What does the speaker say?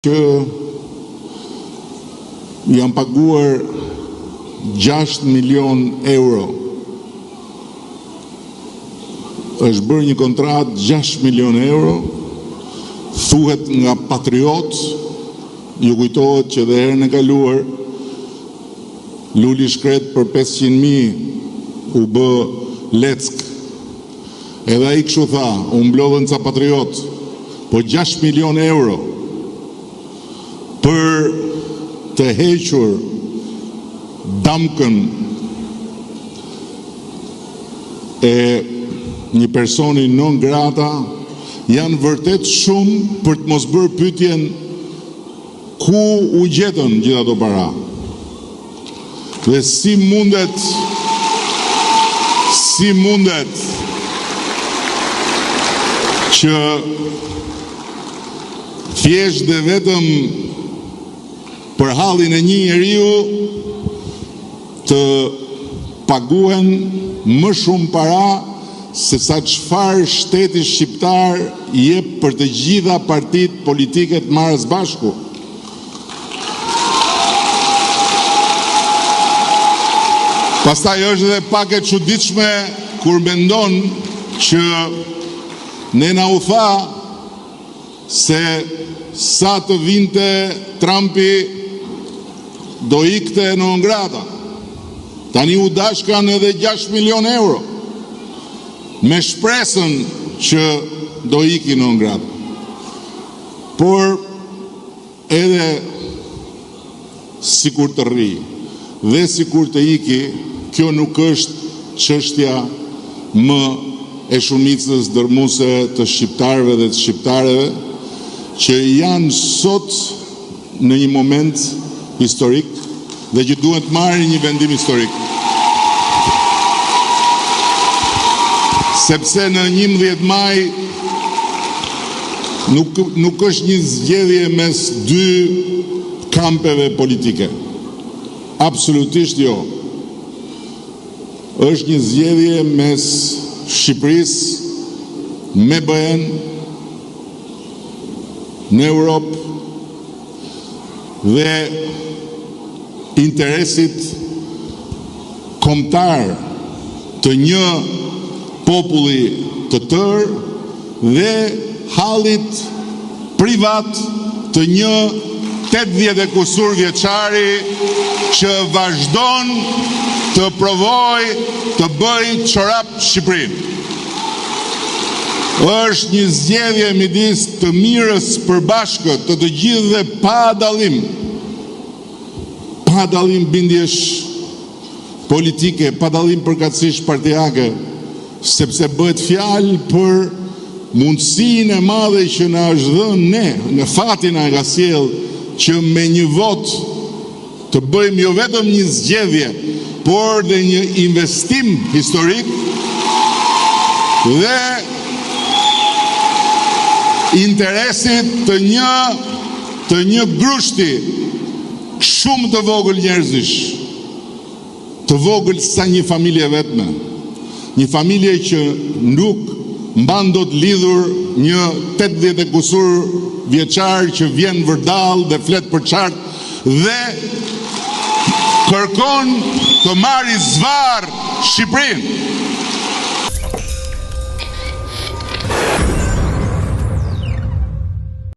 që janë paguar 6 milion euro. Është bërë një kontratë 6 milion euro, thuhet nga Patriot, ju kujtohet që dhe herën e kaluar Luli Shkret për 500.000 u bë leck. Edhe ai kështu tha, u mblodhen ca Patriot, po 6 milion euro për të hequr damkën e një personi non grata janë vërtet shumë për të mos bërë pyetjen ku u gjetën gjitha ato para. Dhe si mundet që thjesht dhe vetëm për hallin e një njeriu të paguen më shumë para se sa çfarë shteti shqiptar jep për të gjitha partitë politike të marrës bashku. Pastaj është edhe pak e çuditshme kur mendon që Nena u tha se sa të vinte Trumpi do ikte non grata. Tani u dashkan edhe 6 milion euro me shpresën që do iki non grata. Por edhe sikur të rri dhe sikur të iki, kjo nuk është çështja më e shumicës dërmuese të shqiptarëve dhe të shqiptareve që janë sot në një moment historik dhe që duhet marrë një vendim historik. Sepse në 11 maj nuk është një zgjedhje mes dy kampeve politike. Absolutisht jo. Është një zgjedhje mes Shqipërisë me BE-n në Europë dhe interesit kombëtar të një populli të tërë dhe hallit privat të një 80 e kusur vjeçari që vazhdon të provoj të bëj çorap Shqipërinë. Është një zgjedhje midis të mirës përbashkët të të gjithë dhe pa dallim bindjesh politike, pa dallim përkatësisht partijake, sepse bëhet fjalë për mundësinë e madhe që na është dhënë ne, në fatin na ka sjell që me një vot të bëjmë jo vetëm një zgjedhje, por dhe një investim historik dhe interesit të një grushti shumë të vogël njerëzish, të vogël sa një familje vetme, një familje që nuk mban dot lidhur një 80 e kusur vjeçar që vjen vërdall dhe flet për qartë dhe kërkon të marrë zvarr Shqipërinë.